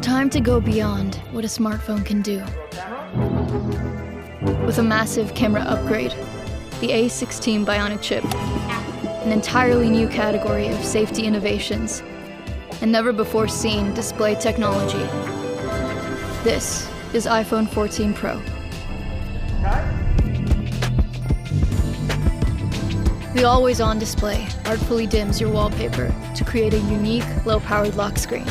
time to go beyond what a smartphone can do. With a massive camera upgrade, the A16 Bionic chip, an entirely new category of safety innovations, and never-before-seen display technology. This is iPhone 14 Pro. The always-on display artfully dims your wallpaper to create a unique, low-powered lock screen,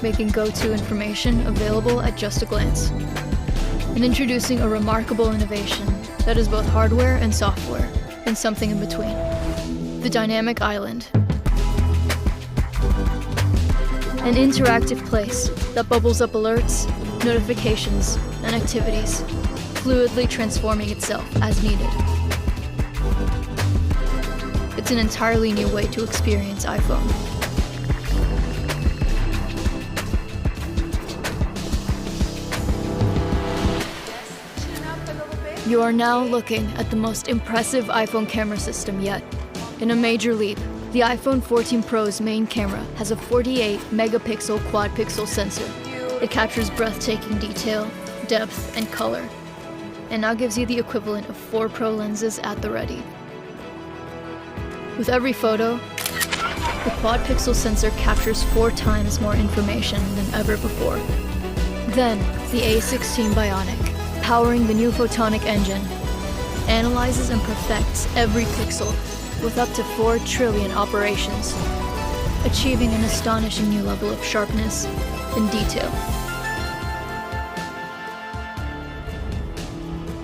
making go-to information available at just a glance, and introducing a remarkable innovation that is both hardware and software, and something in between: the Dynamic Island. An interactive place that bubbles up alerts, notifications, and activities, fluidly transforming itself as needed. It's an entirely new way to experience iPhone. You are now looking at the most impressive iPhone camera system yet. In a major leap, the iPhone 14 Pro's main camera has a 48-megapixel quad-pixel sensor. It captures breathtaking detail, depth, and color, and now gives you the equivalent of 4 Pro lenses at the ready. With every photo, the quad-pixel sensor captures 4 times more information than ever before. Then, the A16 Bionic, powering the new photonic engine, analyzes and perfects every pixel with up to 4 trillion operations, achieving an astonishing new level of sharpness and detail.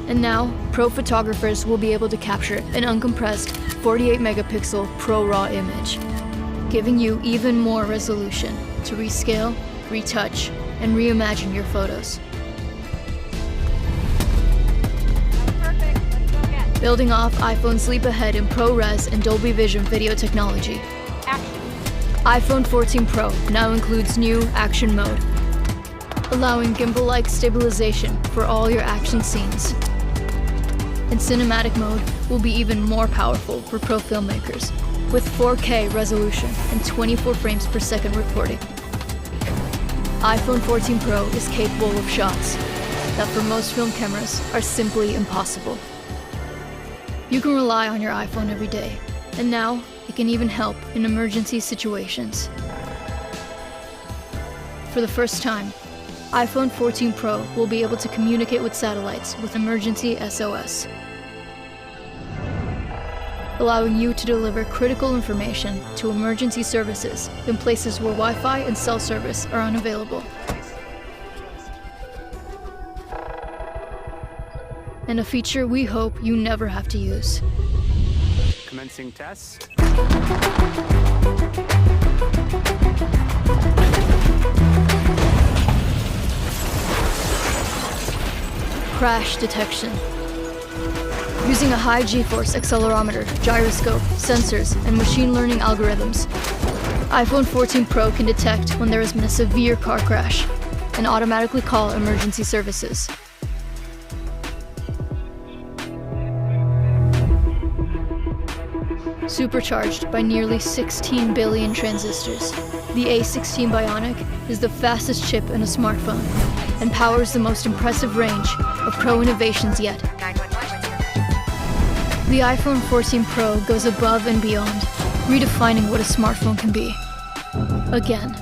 And now, pro photographers will be able to capture an uncompressed 48-megapixel Pro RAW image, giving you even more resolution to rescale, retouch, and reimagine your photos. Building off iPhone's leap ahead in ProRes and Dolby Vision video technology, iPhone 14 Pro now includes new Action Mode, allowing gimbal-like stabilization for all your action scenes. And Cinematic Mode will be even more powerful for pro filmmakers, with 4K resolution and 24 frames per second recording. iPhone 14 Pro is capable of shots that for most film cameras are simply impossible. You can rely on your iPhone every day, and now it can even help in emergency situations. For the first time, iPhone 14 Pro will be able to communicate with satellites with emergency SOS, allowing you to deliver critical information to emergency services in places where Wi-Fi and cell service are unavailable. And a feature we hope you never have to use. Commencing test. Crash detection. Using a high G-force accelerometer, gyroscope, sensors, and machine learning algorithms, iPhone 14 Pro can detect when there has been a severe car crash and automatically call emergency services. Supercharged by nearly 16 billion transistors, the A16 Bionic is the fastest chip in a smartphone and powers the most impressive range of Pro innovations yet. The iPhone 14 Pro goes above and beyond, redefining what a smartphone can be. Again.